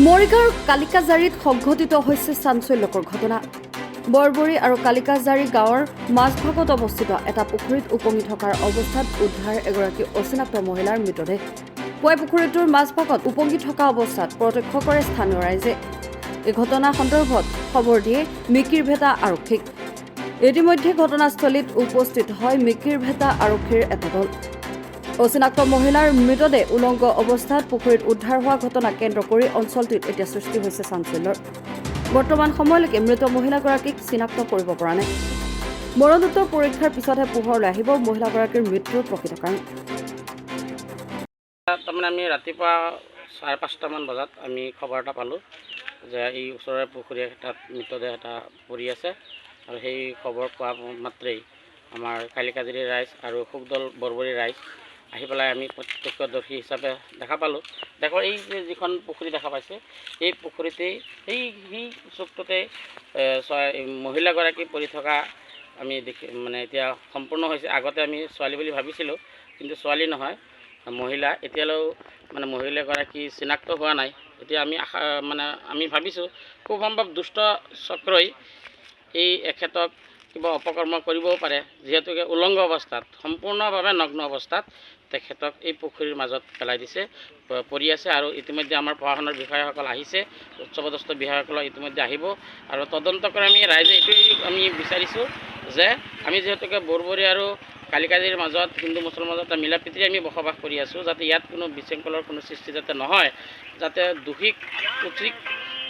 মৰিগাঁৱৰ কালিকাজাৰীত সংঘটিত হৈছে চাঞ্চল্যকৰ ঘটনা। বৰবৰী আৰু কালিকাজাৰী গাঁৱৰ মাজভাগত অৱস্থিত এটা পুখুৰীত উপঙি থকাৰ অৱস্থাত উদ্ধাৰ এগৰাকী অচিনাক্ত মহিলাৰ মৃতদেহ। পুৱাই পুখুৰীটোৰ মাজভাগত উপঙি থকা অৱস্থাত প্ৰত্যক্ষ কৰে স্থানীয় ৰাইজে। এই ঘটনা সন্দৰ্ভত খবৰ দিয়ে মিকিৰভেটা আৰক্ষীক। ইতিমধ্যে ঘটনাস্থলীত উপস্থিত হয় মিকিৰভেটা আৰক্ষীৰ এটা দল। অচিনাক্ত মহিলাৰ মৃতদেহ উলংগ অৱস্থাত পুখুৰীত উদ্ধাৰ হোৱা ঘটনাক কেন্দ্ৰ কৰি অঞ্চলটোত এতিয়া সৃষ্টি হৈছে চাঞ্চল্যৰ। বৰ্তমান সময়লৈকে মৃত মহিলাগৰাকীক চিনাক্ত কৰিব পৰা নাই। মৰণোত্তৰ পৰীক্ষাৰ পিছতহে পোহৰলৈ আহিব মহিলাগৰাকীৰ মৃত্যুৰ প্ৰকৃত কাৰণ। তাৰমানে আমি ৰাতিপুৱা 5:30মান বজাত আমি খবৰ এটা পালোঁ যে এই ওচৰৰে পুখুৰী এটাত মৃতদেহ এটা পৰি আছে, আৰু সেই খবৰ পোৱা মাত্ৰেই আমাৰ কালিকাজাৰী ৰাইজ আৰু সুকদল বৰবৰী ৰাইজ আহি পেলাই আমি প্ৰত্যক্ষদৰ্শী হিচাপে দেখা পালোঁ। দেখো এই যে যিখন পুখুৰী দেখা পাইছে, এই পুখুৰীতেই সেই চুকটোতে মহিলাগৰাকী পৰি থকা আমি মানে এতিয়া সম্পূৰ্ণ হৈছে। আগতে আমি ছোৱালী বুলি ভাবিছিলোঁ, কিন্তু ছোৱালী নহয়, মহিলা। এতিয়ালৈও মানে মহিলাগৰাকী চিনাক্ত হোৱা নাই। এতিয়া আমি ভাবিছোঁ খুব সম্ভৱ দুষ্ট চক্ৰই এই এখেতক কিবা অপকৰ্ম কৰিবও পাৰে, যিহেতুকে উলংগ অৱস্থাত, সম্পূৰ্ণভাৱে নগ্ন অৱস্থাত তেখেতক এই পুখুৰীৰ মাজত পেলাই দিছে, পৰি আছে। আৰু ইতিমধ্যে আমাৰ প্ৰশাসনৰ বিষয়াসকল আহিছে, উচ্চপদস্থ বিষয়াসকল ইতিমধ্যে আহিব আৰু তদন্ত কৰি আমি ৰাইজে এইটোৱেই আমি বিচাৰিছোঁ যে আমি যিহেতুকে বৰবৰী আৰু কালিকাজাৰীৰ মাজত হিন্দু মুছলমানৰ মাজত এটা মিলা প্ৰীতিৰে আমি বসবাস কৰি আছোঁ, যাতে ইয়াত কোনো বিশৃংখলৰ কোনো সৃষ্টি যাতে নহয়, যাতে দোষীক উচিত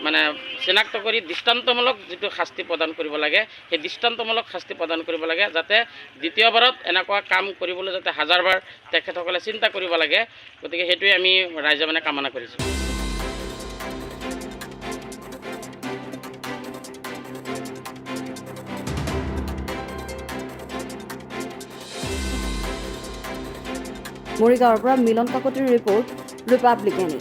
মানে চিনাক্ত কৰি দৃষ্টান্তমূলক যিটো শাস্তি প্ৰদান কৰিব লাগে, সেই দৃষ্টান্তমূলক শাস্তি প্ৰদান কৰিব লাগে, যাতে দ্বিতীয়বাৰত এনেকুৱা কাম কৰিবলৈ যাতে হাজাৰবাৰ তেখেতসকলে চিন্তা কৰিব লাগে। গতিকে সেইটোৱে আমি ৰাইজে কামনা কৰিছোঁ। মৰিগাঁৱৰ পৰা মিলন কাকতিৰ ৰিপৰ্ট, ৰিপাব্লিক এনি।